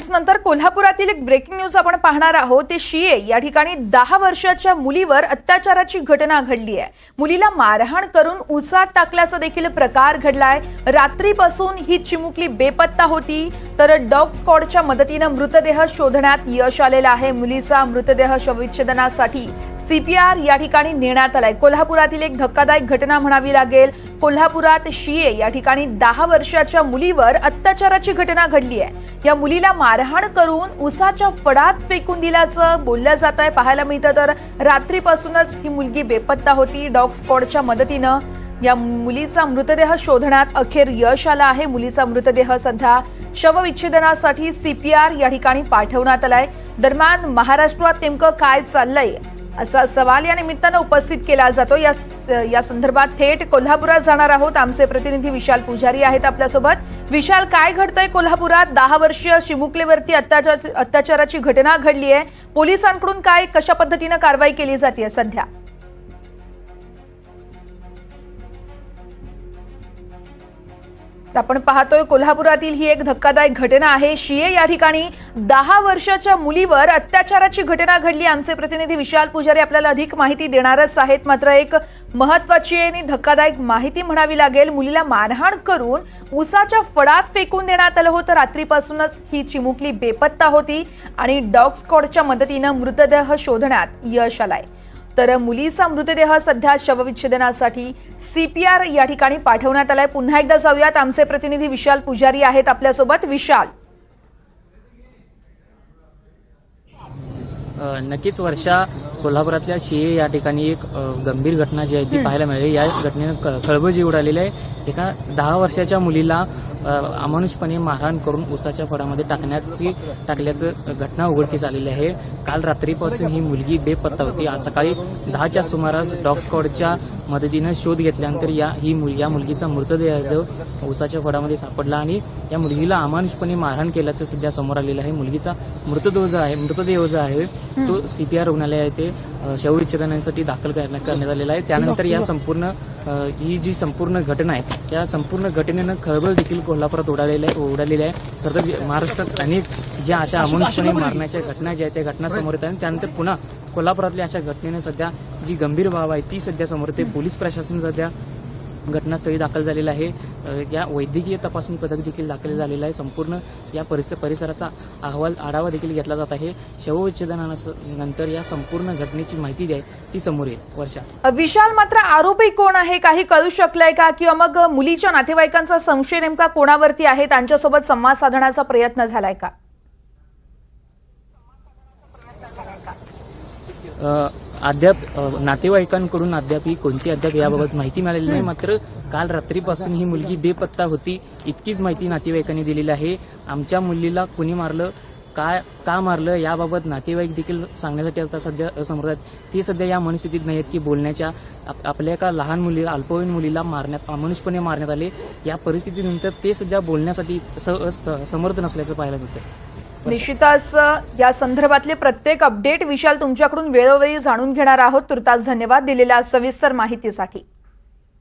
नंतर कोल्हापुरातील एक ब्रेकिंग न्यूज आपण पाहणार आहोत। ते शिये या ठिकाणी 10 वर्षाच्या मुलीवर अत्याचाराची घटना घडली आहे। मुलीला मारहाण करून उसात टाकल्याचा देखील प्रकार घडलाय। रात्रीपासून ही चिमुकली बेपत्ता होती, तर डॉग स्क्वॉडच्या मदतीने मृतदेह शोधण्यात यश आलेलं आहे। मुलीचा मृतदेह शवविच्छेदनासाठी सीपीआर या ठिकाणी नेण्यात आलाय। कोल्हापुरातील एक धक्कादायक घटना म्हणावी लागेल। कोल्हापुरात शिये या ठिकाणी 10 वर्षाच्या मुलीवर अत्याचाराची घटना घडली आहे। या मुलीला मारहाण करून उसाच्या फडात फेकून दिल्याचं बोललं जात आहे। पाहायला मिळतं तर रात्रीपासूनच ही मुलगी बेपत्ता होती। डॉग स्क्वॉडच्या मदतीने या मुलीचा मृतदेह शोधण्यात अखेर यश आलं आहे। मुलीचा मृतदेह सध्या शवविच्छेदनासाठी सीपीआर या ठिकाणी पाठवण्यात आलाय। दरम्यान महाराष्ट्रात नेमकं काय चाललंय असा सवाल या निमित्तानं उपस्थित केला जातो। या संदर्भात थेट कोल्हापुरात जाणार आहोत। आमचे प्रतिनिधी विशाल पुजारी आहेत आपल्यासोबत। विशाल, काय घडतंय कोल्हापुरात? 10 वर्षीय चिमुकलीवरती अत्याचाराची घटना घडली आहे। पोलिसांकडून काय कशा पद्धतीने कारवाई केली जाते सध्या? आपण पाहतोय कोल्हापुरातील ही एक धक्कादायक घटना आहे। शिये या ठिकाणी 10 वर्षाच्या मुलीवर अत्याचाराची घटना घडली। आमचे प्रतिनिधी विशाल पुजारी आपल्याला अधिक माहिती देणारच आहेत। मात्र एक महत्त्वाची आणि धक्कादायक माहिती म्हणावी लागेल। मुलीला मारहाण करून उसाच्या फडात फेकून देण्यात आलं होतं। रात्रीपासूनच ही चिमुकली बेपत्ता होती आणि डॉग स्क्वॉडच्या मदतीने मृतदेह शोधण्यात यश आलंय। तर मुलीचा मृतदेह सध्या शवविच्छेदनासाठी सीपीआर या ठिकाणी पाठवण्यात आलाय। पुन्हा एकदा जाऊयात, आमचे प्रतिनिधी विशाल पुजारी आहेत आपल्यासोबत। विशाल, नक्कीच वर्षा, कोल्हापुरातल्या शिये या ठिकाणी एक गंभीर घटना जी आहे ती पाहायला मिळाली। या घटनेनं खळबळजी उडालेली आहे। एका 10 वर्षाच्या मुलीला अमानुषपणे मारहाण करून उसाच्या फडामध्ये टाकल्याचं घटना उघडकीस आलेली आहे। काल रात्रीपासून ही मुलगी बेपत्ता होती। आज सकाळी 10च्या सुमारास डॉग स्क्वॉडच्या मदतीनं शोध घेतल्यानंतर या मुलगीचा मृतदेह जो उसाच्या फडामध्ये सापडला आणि या मुलगीला अमानुषपणे मारहाण केल्याचं सध्या समोर आलेलं आहे। मुलगीचा मृतदेह जो आहे तो सीपीआर रुग्णालय आहे ते शवविच्छेदनासाठी दाखल करण्यात आलेला आहे। त्यानंतर ही जी संपूर्ण घटना आहे त्या संपूर्ण घटनेनं खळबळ देखील कोल्हापुरात उडालेली आहे। तर महाराष्ट्रात अनेक ज्या अशा अमानुषपणे मारण्याच्या घटना ज्या आहेत त्या घटना समोर येत आहेत। त्यानंतर पुन्हा कोल्हापुरातल्या अशा घटनेनं सध्या जी गंभीर बाब आहे ती सध्या समोर येते। पोलीस प्रशासन सध्या घटनास्थळी दाखल झालेलं आहे। या वैद्यकीय तपासणी पथक देखील दाखल झालेलं आहे। संपूर्ण या परिसराचा आढावा देखील घेतला जात आहे। शवविच्छेदनानंतर या संपूर्ण घटनेची माहिती जी आहे ती समोर येईल। वर्षा, विशाल, मात्र आरोपी कोण आहे काही कळू शकलंय का? किंवा मग मुलीच्या नातेवाईकांचा संशय नेमका कोणावरती आहे? त्यांच्यासोबत संवाद साधण्याचा प्रयत्न झालाय का? अद्याप नातेवाईकांकडून कोणती याबाबत माहिती मिळालेली नाही। मात्र काल रात्रीपासून ही मुलगी बेपत्ता होती इतकीच माहिती नातेवाईकांनी दिलेली आहे। आमच्या मुलीला कुणी मारलं, का मारलं याबाबत नातेवाईक देखील सांगण्यासाठी आता सध्या असमर्थ आहेत। ते सध्या या मनस्थितीत नाही आहेत की बोलण्याच्या। आपल्या एका लहान मुलीला, अल्पवयीन मुलीला अमानुषपणे मारण्यात आले। या परिस्थितीनंतर ते सध्या बोलण्यासाठी समर्थ नसल्याचं पाहायला मिळतं। निश्चितच या संदर्भातले प्रत्येक अपडेट विशाल तुमच्याकडून वेळोवेळी जाणून घेणार आहोत। तुर्तास धन्यवाद दिलेल्या सविस्तर माहितीसाठी।